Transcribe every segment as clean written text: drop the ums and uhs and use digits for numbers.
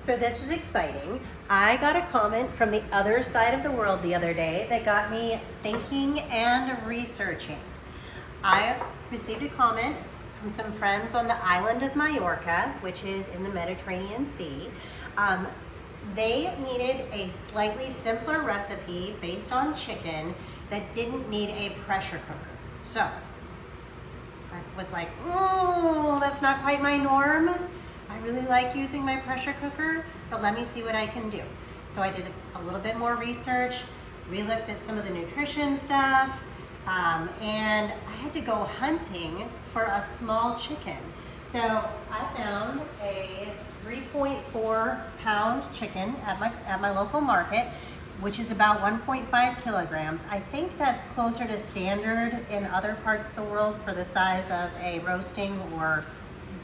So this is exciting. I got a comment from the other side of the world the other day that got me thinking and researching. I received a comment from some friends on the island of Majorca, which is in the Mediterranean Sea. They needed a slightly simpler recipe based on chicken that didn't need a pressure cooker. So I was like, oh, that's not quite my norm. I really like using my pressure cooker, but let me see what I can do. So I did a little bit more research, re-looked at some of the nutrition stuff, and I had to go hunting for a small chicken. So I found a 3.4 pound chicken at my local market, which is about 1.5 kilograms. I think that's closer to standard in other parts of the world for the size of a roasting or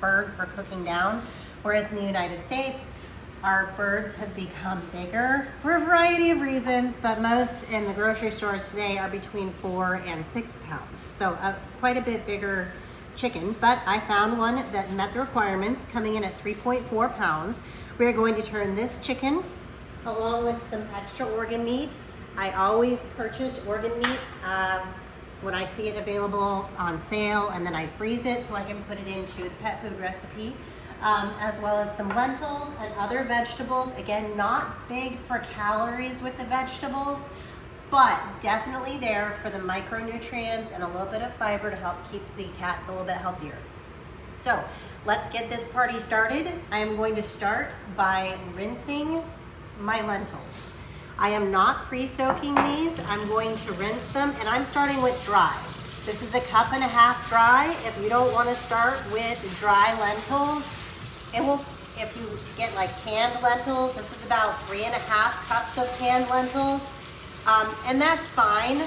bird for cooking down. Whereas in the United States, our birds have become bigger for a variety of reasons, but most in the grocery stores today are between 4 and 6 pounds. So quite a bit bigger chicken, but I found one that met the requirements, coming in at 3.4 pounds. We're going to turn this chicken along with some extra organ meat. I always purchase organ meat when I see it available on sale, and then I freeze it so I can put it into the pet food recipe, as well as some lentils and other vegetables. Again, not big for calories with the vegetables, but definitely there for the micronutrients and a little bit of fiber to help keep the cats a little bit healthier. So let's get this party started. I am going to start by rinsing my lentils. I am not pre-soaking these. I'm going to rinse them, and I'm starting with dry. This is 1.5 cups dry. If you don't want to start with dry lentils, if you get like canned lentils, this is about 3.5 cups of canned lentils. And that's fine.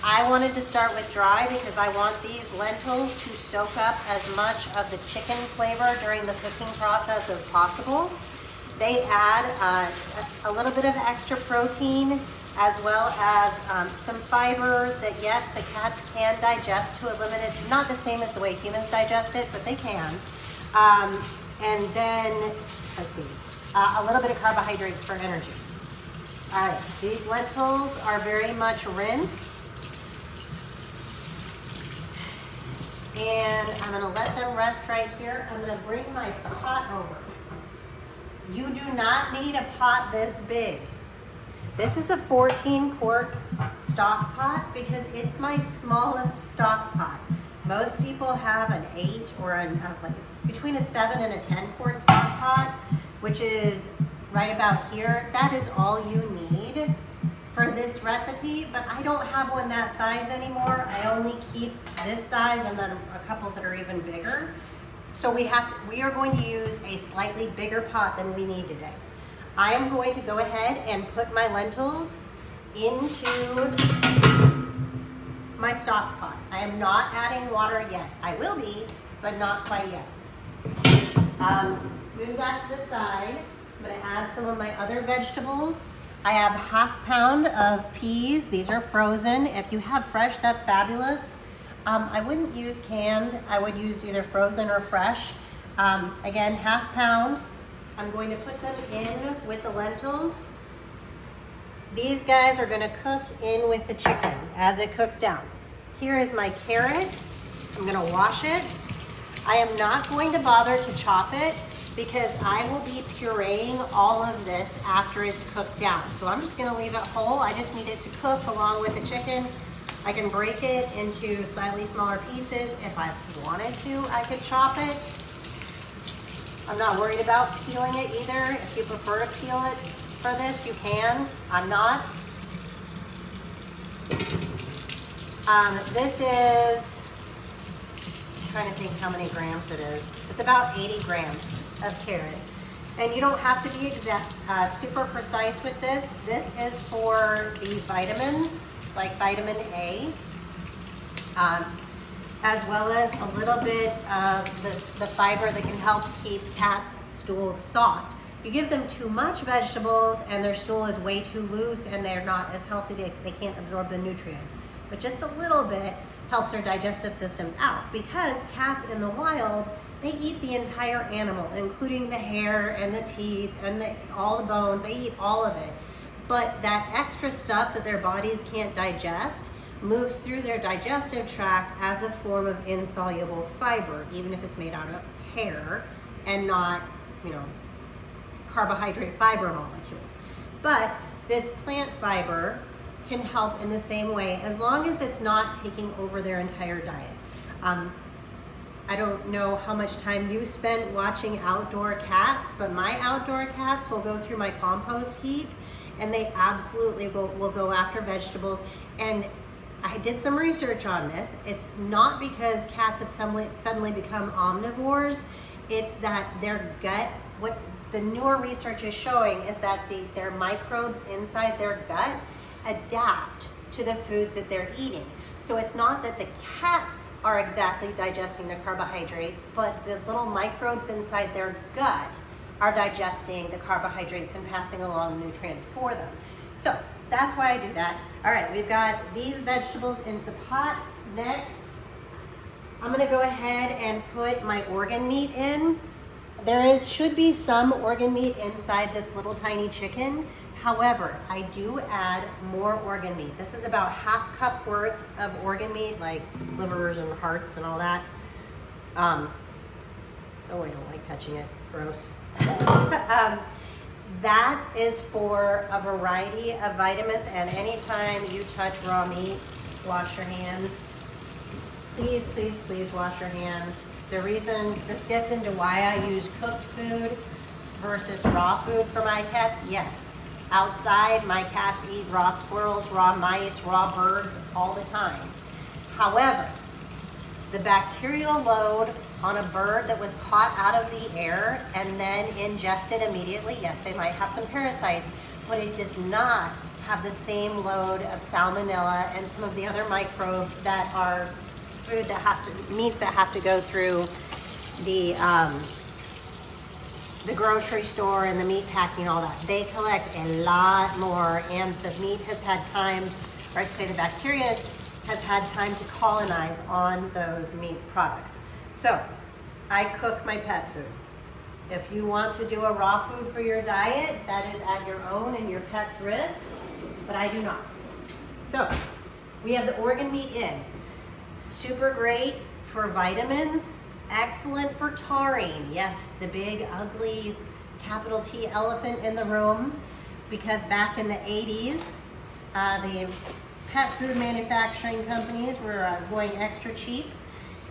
I wanted to start with dry because I want these lentils to soak up as much of the chicken flavor during the cooking process as possible. They add a little bit of extra protein, as well as some fiber that, yes, the cats can digest to a limited, not the same as the way humans digest it, but they can. And then, let's see, a little bit of carbohydrates for energy. All right, these lentils are very much rinsed. And I'm gonna let them rest right here. I'm gonna bring my pot over. You do not need a pot this big. This is a 14-quart stock pot because it's my smallest stock pot. Most people have an 8 or like between a 7 and a 10-quart stock pot, which is right about here. That is all you need for this recipe, but I don't have one that size anymore. I only keep this size and then a couple that are even bigger. So we are going to use a slightly bigger pot than we need today. I am going to go ahead and put my lentils into my stock pot. I am not adding water yet. I will be, but not quite yet. Move that to the side. I'm gonna add some of my other vegetables. I have 1/2 pound of peas. These are frozen. If you have fresh, that's fabulous. I wouldn't use canned. I would use either frozen or fresh. Again, 1/2 pound. I'm going to put them in with the lentils. These guys are gonna cook in with the chicken as it cooks down. Here is my carrot. I'm gonna wash it. I am not going to bother to chop it because I will be pureeing all of this after it's cooked down. So I'm just gonna leave it whole. I just need it to cook along with the chicken. I can break it into slightly smaller pieces. If I wanted to, I could chop it. I'm not worried about peeling it either. If you prefer to peel it for this, you can. I'm not. This is, I'm trying to think how many grams it is. It's about 80 grams of carrot. And you don't have to be super precise with this. This is for the vitamins, like vitamin A, as well as a little bit of the fiber that can help keep cats' stools soft. You give them too much vegetables and their stool is way too loose and they're not as healthy, they can't absorb the nutrients. But just a little bit helps their digestive systems out, because cats in the wild they eat the entire animal, including the hair and the teeth and all the bones. They eat all of it. But that extra stuff that their bodies can't digest moves through their digestive tract as a form of insoluble fiber, even if it's made out of hair and not, carbohydrate fiber molecules. But this plant fiber can help in the same way, as long as it's not taking over their entire diet. I don't know how much time you spent watching outdoor cats, but my outdoor cats will go through my compost heap and they absolutely will go after vegetables. And I did some research on this. It's not because cats have suddenly become omnivores. It's that their gut, what the newer research is showing is that their microbes inside their gut adapt to the foods that they're eating. So it's not that the cats are exactly digesting the carbohydrates, but the little microbes inside their gut are digesting the carbohydrates and passing along the nutrients for them. So that's why I do that. All right, we've got these vegetables into the pot. Next, I'm gonna go ahead and put my organ meat in. There should be some organ meat inside this little tiny chicken. However, I do add more organ meat. This is about ½ cup worth of organ meat, like livers and hearts and all that. Oh, I don't like touching it, gross. That is for a variety of vitamins, and anytime you touch raw meat, wash your hands. Please, please, please wash your hands. The reason this gets into why I use cooked food versus raw food for my cats, yes. Outside, my cats eat raw squirrels, raw mice, raw birds all the time. However, the bacterial load on a bird that was caught out of the air and then ingested immediately, yes, they might have some parasites, but it does not have the same load of salmonella and some of the other microbes that are food that meats that have to go through the grocery store and the meat packing and all that. They collect a lot more, and the meat has had time, or I should say the bacteria has had time to colonize on those meat products. So I cook my pet food. If you want to do a raw food for your diet, that is at your own and your pet's risk, but I do not. So we have the organ meat in. Super great for vitamins, excellent for taurine. Yes, the big, ugly, capital T elephant in the room, because back in the 80s, the pet food manufacturing companies were going extra cheap,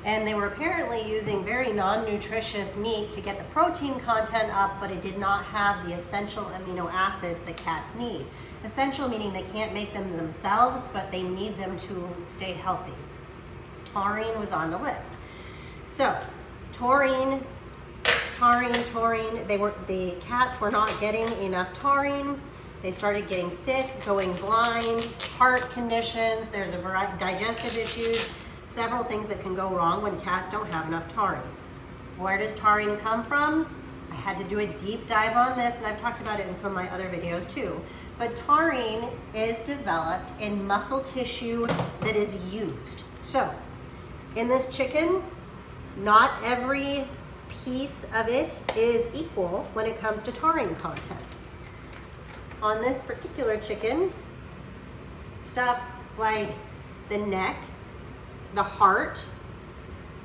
and they were apparently using very non-nutritious meat to get the protein content up, but it did not have the essential amino acids that cats need. Essential meaning they can't make them themselves, but they need them to stay healthy. Taurine was on the list. So, taurine, the cats were not getting enough taurine. They started getting sick, going blind, heart conditions, there's a variety, digestive issues, several things that can go wrong when cats don't have enough taurine. Where does taurine come from? I had to do a deep dive on this, and I've talked about it in some of my other videos too. But taurine is developed in muscle tissue that is used. So, in this chicken, not every piece of it is equal when it comes to taurine content. On this particular chicken, stuff like the neck, the heart,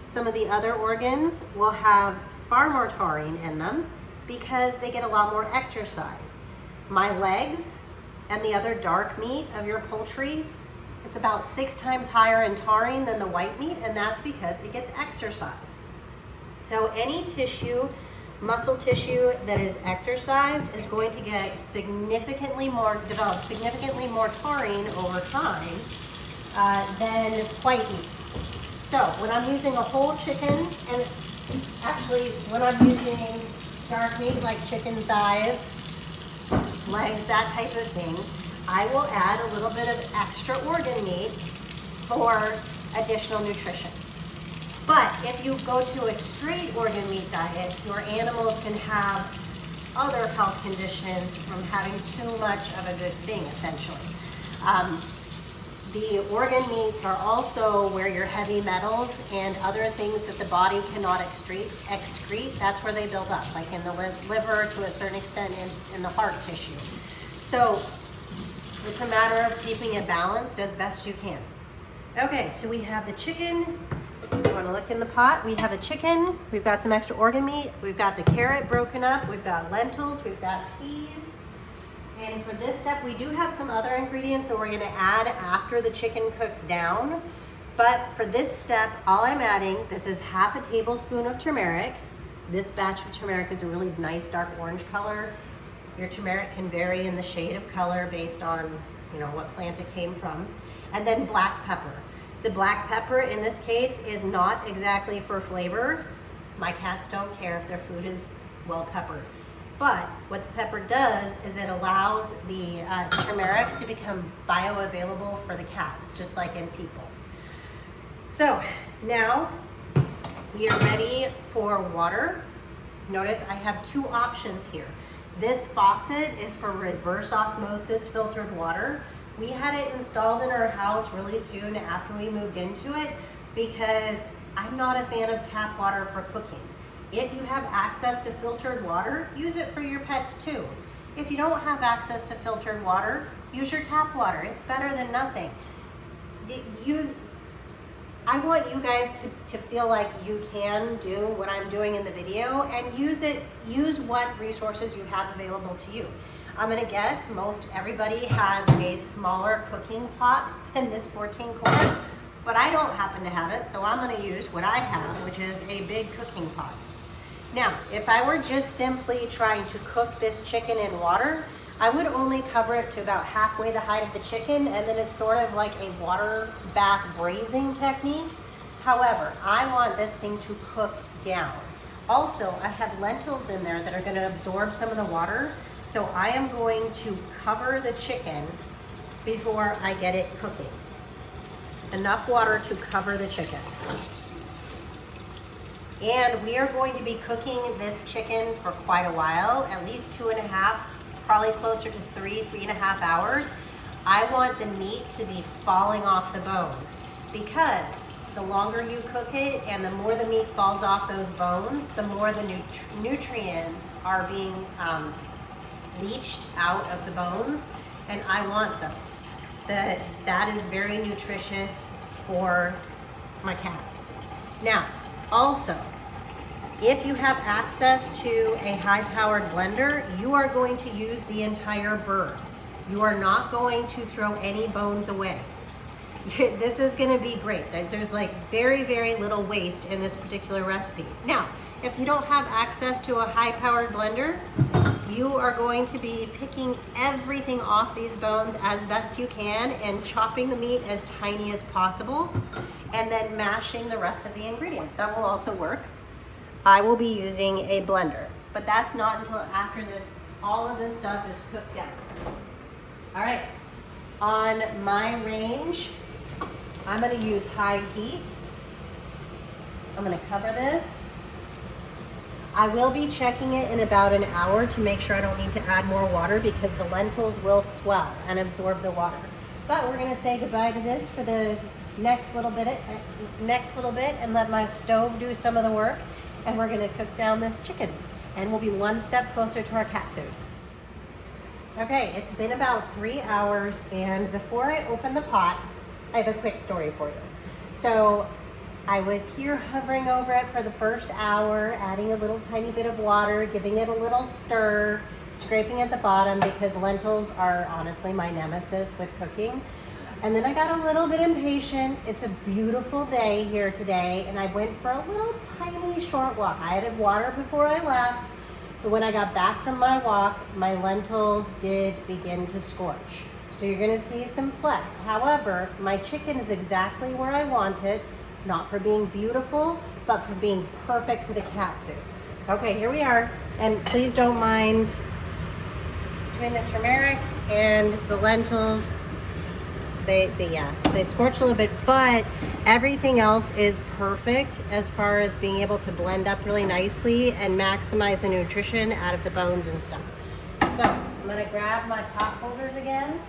some of the other organs will have far more taurine in them because they get a lot more exercise. My legs and the other dark meat of your poultry, it's about 6 times higher in taurine than the white meat, and that's because it gets exercised. So any tissue, muscle tissue that is exercised is going to get develop significantly more taurine over time than white meat. So when I'm using a whole chicken, and actually when I'm using dark meat like chicken thighs, legs, that type of thing, I will add a little bit of extra organ meat for additional nutrition. But if you go to a straight organ meat diet, your animals can have other health conditions from having too much of a good thing, essentially. The organ meats are also where your heavy metals and other things that the body cannot excrete, that's where they build up, like in the liver, to a certain extent in the heart tissue. So it's a matter of keeping it balanced as best you can. Okay, so we have the chicken. You want to look in the pot. We have a chicken. We've got some extra organ meat. We've got the carrot broken up. We've got lentils. We've got peas. And for this step, we do have some other ingredients that we're going to add after the chicken cooks down. But for this step, all I'm adding, this is half a tablespoon of turmeric. This batch of turmeric is a really nice dark orange color. Your turmeric can vary in the shade of color based on, you know, what plant it came from. And then black pepper. The black pepper in this case is not exactly for flavor. My cats don't care if their food is well peppered. But what the pepper does is it allows the turmeric to become bioavailable for the cats, just like in people. So now we are ready for water. Notice I have two options here. This faucet is for reverse osmosis filtered water. We had it installed in our house really soon after we moved into it because I'm not a fan of tap water for cooking. If you have access to filtered water, use it for your pets too. If you don't have access to filtered water, use your tap water. It's better than nothing. I want you guys to feel like you can do what I'm doing in the video and use what resources you have available to you. I'm gonna guess most everybody has a smaller cooking pot than this 14 quart, but I don't happen to have it, so I'm gonna use what I have, which is a big cooking pot. Now, if I were just simply trying to cook this chicken in water, I would only cover it to about halfway the height of the chicken, and then it's sort of like a water bath braising technique. However, I want this thing to cook down. Also, I have lentils in there that are gonna absorb some of the water, so I am going to cover the chicken before I get it cooking. Enough water to cover the chicken. And we are going to be cooking this chicken for quite a while, at least 2.5, probably closer to 3.5 hours. I want the meat to be falling off the bones because the longer you cook it and the more the meat falls off those bones, the more the nutrients are being leached out of the bones, and I want those. That is very nutritious for my cats. Now, also, if you have access to a high-powered blender, you are going to use the entire bird. You are not going to throw any bones away. This is gonna be great. There's like very, very little waste in this particular recipe. Now, if you don't have access to a high-powered blender, you are going to be picking everything off these bones as best you can and chopping the meat as tiny as possible and then mashing the rest of the ingredients. That will also work. I will be using a blender, but that's not until after all of this stuff is cooked down. All right, on my range, I'm gonna use high heat. So I'm gonna cover this. I will be checking it in about an hour to make sure I don't need to add more water because the lentils will swell and absorb the water. But we're gonna say goodbye to this for the next little bit and let my stove do some of the work, and we're gonna cook down this chicken and we'll be one step closer to our cat food. Okay, it's been about 3 hours, and before I open the pot, I have a quick story for you. So I was here hovering over it for the first hour, adding a little tiny bit of water, giving it a little stir, scraping at the bottom because lentils are honestly my nemesis with cooking. And then I got a little bit impatient. It's a beautiful day here today, and I went for a little tiny short walk. I added water before I left, but when I got back from my walk, my lentils did begin to scorch. So you're gonna see some flecks. However, my chicken is exactly where I want it, not for being beautiful, but for being perfect for the cat food. Okay, here we are, and please don't mind between the turmeric and the lentils, they scorch a little bit, but everything else is perfect as far as being able to blend up really nicely and maximize the nutrition out of the bones and stuff. So I'm gonna grab my pot holders again.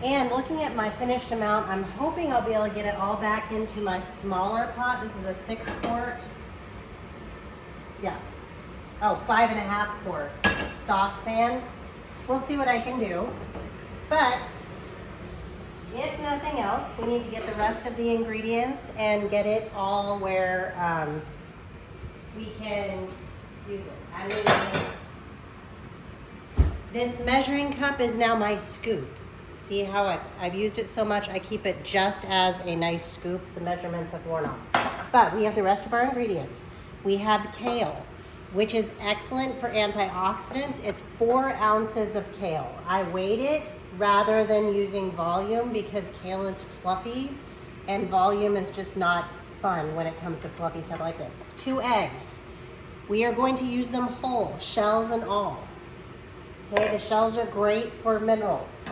And looking at my finished amount, I'm hoping I'll be able to get it all back into my smaller pot. This is a 6 quart. Yeah. Oh, 5.5 quart saucepan. We'll see what I can do. But if nothing else, we need to get the rest of the ingredients and get it all where we can use it. I mean, this measuring cup is now my scoop. See how I've used it so much, I keep it just as a nice scoop. The measurements have worn off. But we have the rest of our ingredients. We have kale, which is excellent for antioxidants. It's 4 ounces of kale. I weighed it rather than using volume because kale is fluffy and volume is just not fun when it comes to fluffy stuff like this. 2 eggs. We are going to use them whole, shells and all. Okay, the shells are great for minerals.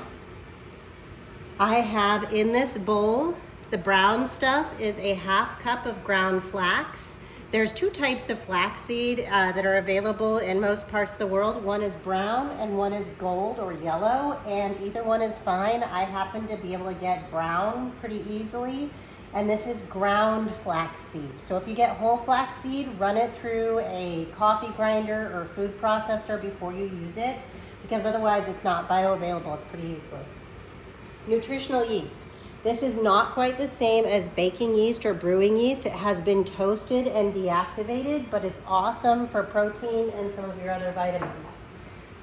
I have in this bowl, the brown stuff is a 1/2 cup of ground flax. There's 2 types of flaxseed that are available in most parts of the world. One is brown and one is gold or yellow, and either one is fine. I happen to be able to get brown pretty easily, and this is ground flaxseed. So if you get whole flaxseed, run it through a coffee grinder or food processor before you use it, because otherwise it's not bioavailable. It's pretty useless. Nutritional yeast. This is not quite the same as baking yeast or brewing yeast. It has been toasted and deactivated, but it's awesome for protein and some of your other vitamins.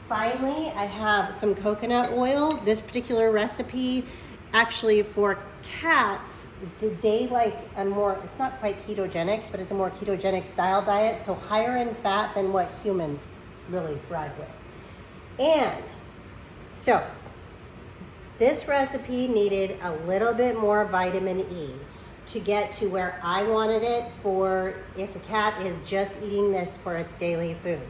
Finally, I have some coconut oil. This particular recipe, actually for cats, they like a more, it's not quite ketogenic, but it's a more ketogenic style diet, so higher in fat than what humans really thrive with. And so, this recipe needed a little bit more vitamin E to get to where I wanted it for if a cat is just eating this for its daily food.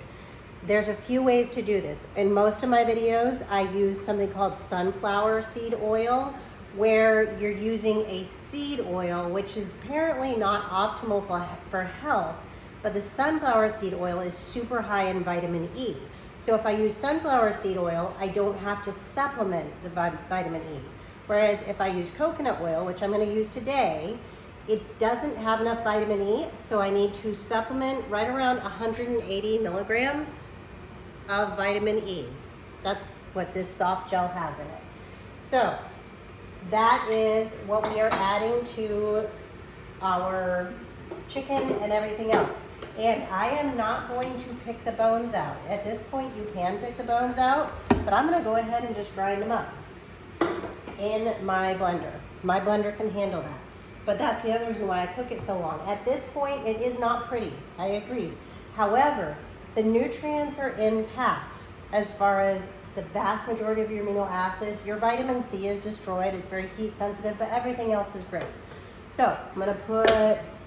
There's a few ways to do this. In most of my videos, I use something called sunflower seed oil, where you're using a seed oil, which is apparently not optimal for health, but the sunflower seed oil is super high in vitamin E. So if I use sunflower seed oil, I don't have to supplement the vitamin E. Whereas if I use coconut oil, which I'm going to use today, it doesn't have enough vitamin E, so I need to supplement right around 180 milligrams of vitamin E. That's what this soft gel has in it. So that is what we are adding to our chicken and everything else. And I am not going to pick the bones out. At this point, you can pick the bones out, but I'm gonna go ahead and just grind them up in my blender. My blender can handle that. But that's the other reason why I cook it so long. At this point, it is not pretty, I agree. However, the nutrients are intact as far as the vast majority of your amino acids. Your vitamin C is destroyed, it's very heat sensitive, but everything else is great. So I'm gonna put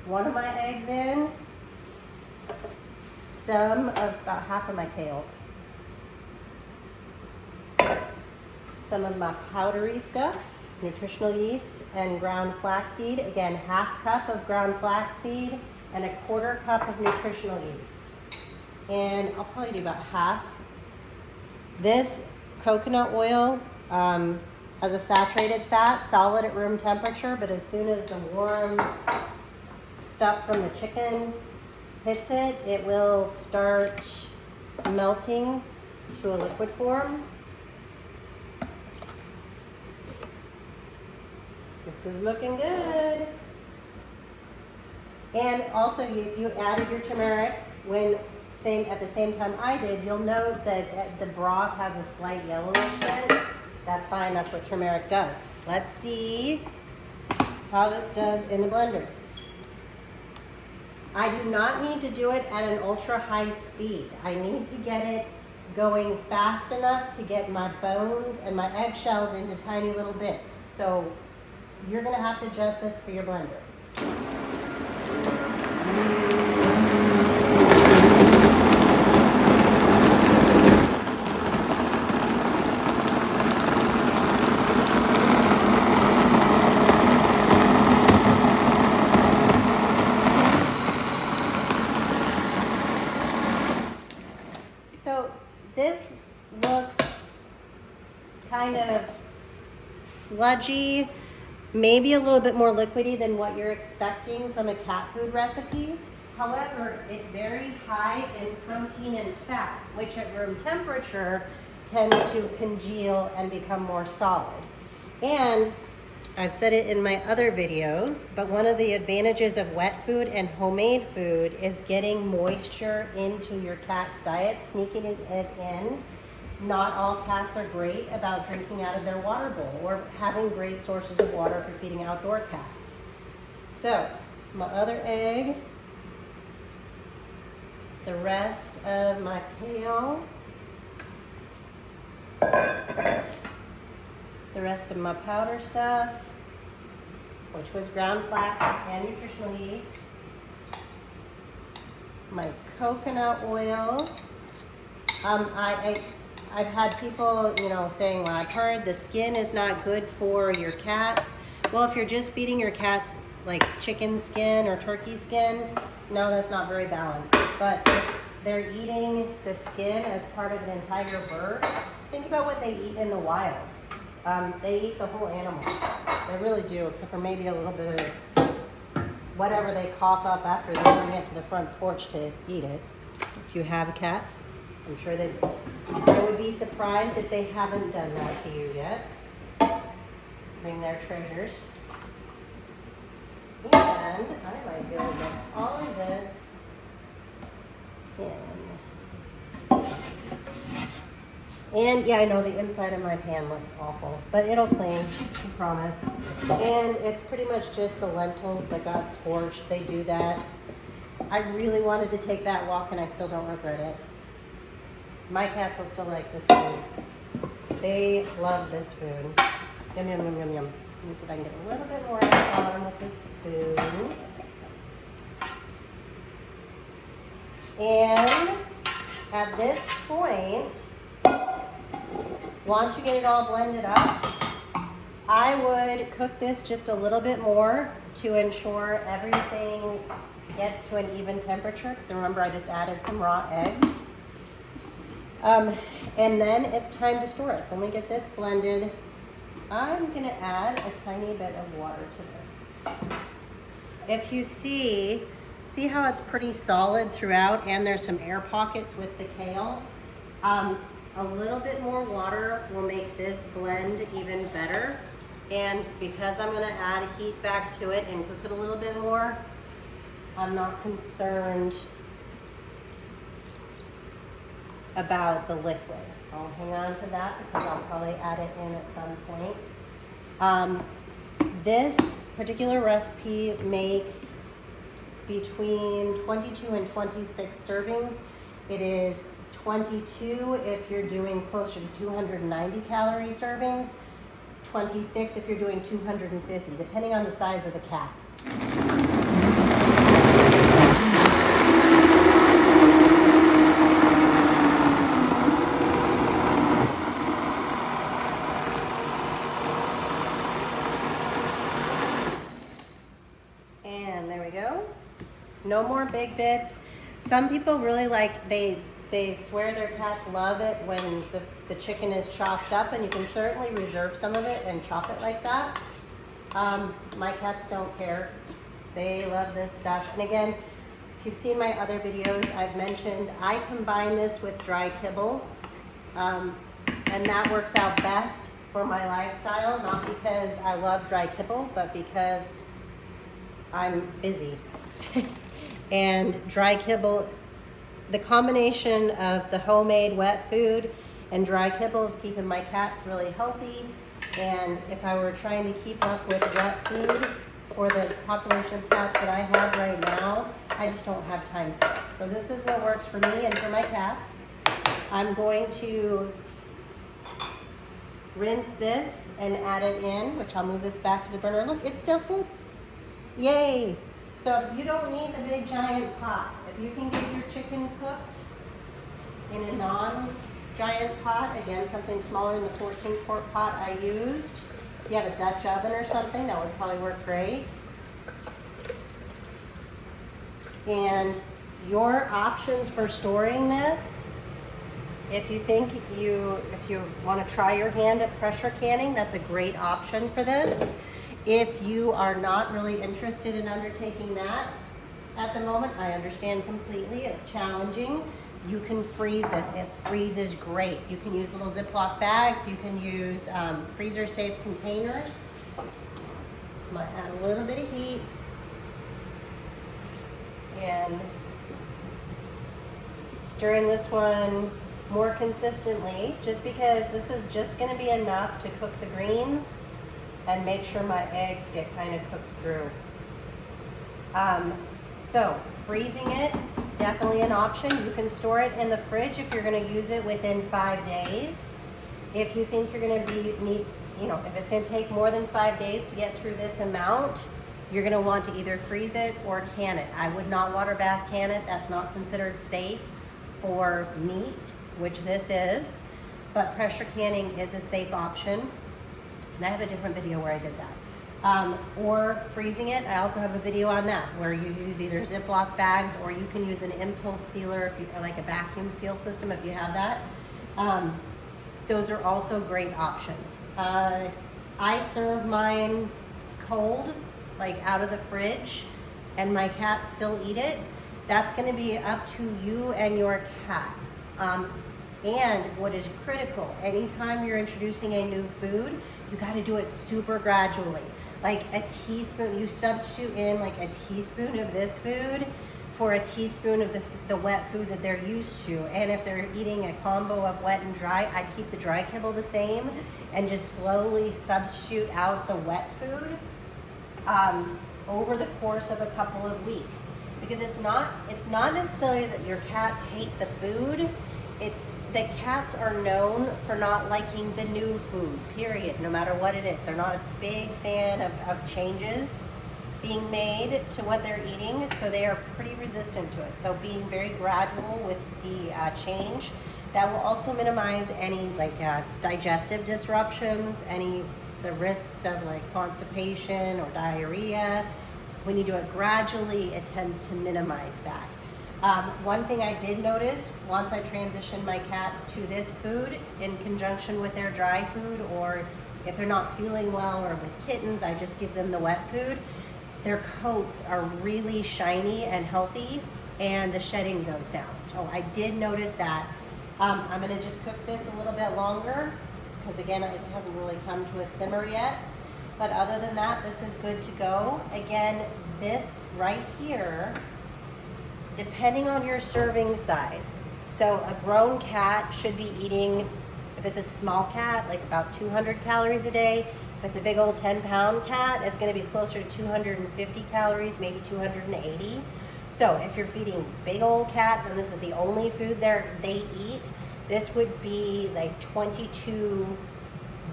one of my eggs in, some of about half of my kale, some of my powdery stuff, nutritional yeast and ground flaxseed. Again, 1/2 cup of ground flaxseed and 1/4 cup of nutritional yeast. And I'll probably do about half. This coconut oil has a saturated fat, solid at room temperature, but as soon as the warm stuff from the chicken hits it, it will start melting to a liquid form. This is looking good. And also you added your turmeric at the same time I did. You'll note that the broth has a slight yellowish tint. That's fine, that's what turmeric does. Let's see how this does in the blender. I do not need to do it at an ultra high speed. I need to get it going fast enough to get my bones and my eggshells into tiny little bits. So you're gonna have to adjust this for your blender. So this looks kind of sludgy, maybe a little bit more liquidy than what you're expecting from a cat food recipe. However, it's very high in protein and fat, which at room temperature tends to congeal and become more solid. And I've said it in my other videos, but one of the advantages of wet food and homemade food is getting moisture into your cat's diet, sneaking it in. Not all cats are great about drinking out of their water bowl or having great sources of water for feeding outdoor cats. So, my other egg, the rest of my kale, the rest of my powder stuff, which was ground flax and nutritional yeast, my coconut oil. I've had people, saying, well, I've heard the skin is not good for your cats. Well, if you're just feeding your cats like chicken skin or turkey skin, no, that's not very balanced. But if they're eating the skin as part of an entire bird, think about what they eat in the wild. They eat the whole animal. They really do, except for maybe a little bit of whatever they cough up after they bring it to the front porch to eat it. If you have cats, I'm sure they would be surprised if they haven't done that to you yet. Bring their treasures. And I might be able to get all of this in. And yeah, I know the inside of my pan looks awful, but it'll clean, I promise. And it's pretty much just the lentils that got scorched. They do that. I really wanted to take that walk and I still don't regret it. My cats will still like this food. They love this food. Yum, yum, yum, yum, yum. Let me see if I can get a little bit more at the bottom with this spoon. And at this point, once you get it all blended up, I would cook this just a little bit more to ensure everything gets to an even temperature, because remember I just added some raw eggs. And then it's time to store it. So let me get this blended. I'm going to add a tiny bit of water to this. If you see how it's pretty solid throughout and there's some air pockets with the kale? A little bit more water will make this blend even better. And because I'm going to add heat back to it and cook it a little bit more, I'm not concerned about the liquid. I'll hang on to that because I'll probably add it in at some point. This particular recipe makes between 22 and 26 servings. It is 22 if you're doing closer to 290 calorie servings, 26 if you're doing 250, depending on the size of the cat. And there we go. No more big bits. Some people really like, they swear their cats love it when the chicken is chopped up, and you can certainly reserve some of it and chop it like that. My cats don't care. They love this stuff. And again, if you've seen my other videos, I've mentioned I combine this with dry kibble, and that works out best for my lifestyle, not because I love dry kibble, but because I'm busy. And dry kibble, the combination of the homemade wet food and dry kibble is keeping my cats really healthy. And if I were trying to keep up with wet food for the population of cats that I have right now, I just don't have time for it. So this is what works for me and for my cats. I'm going to rinse this and add it in, which I'll move this back to the burner. Look, it still fits. Yay! So if you don't need the big giant pot, if you can get your chicken cooked in a non-giant pot, again, something smaller than the 14-quart pot I used. If you have a Dutch oven or something, that would probably work great. And your options for storing this if you want to try your hand at pressure canning, that's a great option for this. If you are not really interested in undertaking that at the moment, I understand completely. It's challenging. You can freeze this. It freezes great. You can use little Ziploc bags. You can use freezer-safe containers. I'm gonna add a little bit of heat and stirring this one more consistently, just because this is just going to be enough to cook the greens and make sure my eggs get kind of cooked through. So freezing it, definitely an option. You can store it in the fridge if you're going to use it within 5 days. If you think you're going to if it's going to take more than 5 days to get through this amount, you're going to want to either freeze it or can it. I would not water bath can it. That's not considered safe for meat, which this is, but pressure canning is a safe option. And I have a different video where I did that. Or freezing it, I also have a video on that where you use either Ziploc bags or you can use an impulse sealer, if you like a vacuum seal system if you have that. Those are also great options. I serve mine cold, like out of the fridge, and my cats still eat it. That's going to be up to you and your cat. And what is critical, anytime you're introducing a new food, you got to do it super gradually. Like a teaspoon, you substitute in like a teaspoon of this food for a teaspoon of the wet food that they're used to. And if they're eating a combo of wet and dry, I'd keep the dry kibble the same and just slowly substitute out the wet food over the course of a couple of weeks. Because it's not necessarily that your cats hate the food, it's that cats are known for not liking the new food, period, no matter what it is. They're not a big fan of changes being made to what they're eating, so they are pretty resistant to it. So being very gradual with the change, that will also minimize any digestive disruptions, the risks of like constipation or diarrhea. When you do it gradually, it tends to minimize that. One thing I did notice, once I transitioned my cats to this food in conjunction with their dry food, or if they're not feeling well, or with kittens, I just give them the wet food, their coats are really shiny and healthy, and the shedding goes down. So I did notice that. I'm gonna just cook this a little bit longer, because again, it hasn't really come to a simmer yet. But other than that, this is good to go. Again, this right here, depending on your serving size. So a grown cat should be eating, if it's a small cat, like about 200 calories a day. If it's a big old 10-pound cat, it's gonna be closer to 250 calories, maybe 280. So if you're feeding big old cats and this is the only food they eat, this would be like 22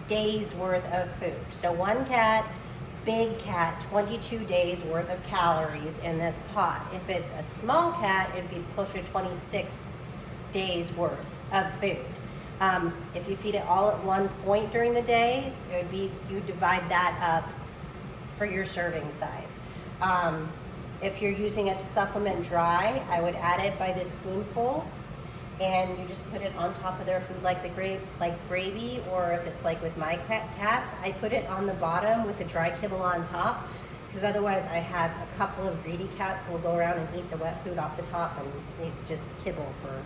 days worth of food. So one cat, big cat, 22 days worth of calories in this pot. If it's a small cat, it'd be closer to 26 days worth of food. If you feed it all at one point during the day, it would be, you divide that up for your serving size. If you're using it to supplement dry, I would add it by the spoonful, and you just put it on top of their food like gravy, or if it's like with my cats, I put it on the bottom with the dry kibble on top, because otherwise I have a couple of greedy cats who will go around and eat the wet food off the top, and they just kibble for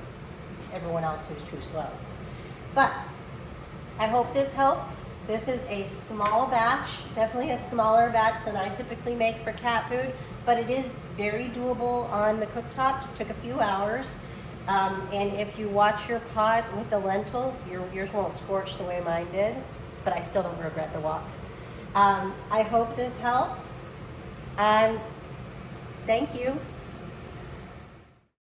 everyone else who's too slow. But I hope this helps. This is a small batch, definitely a smaller batch than I typically make for cat food, but it is very doable on the cooktop. Just took a few hours. And if you watch your pot with the lentils, yours won't scorch the way mine did, but I still don't regret the wok. I hope this helps. Thank you.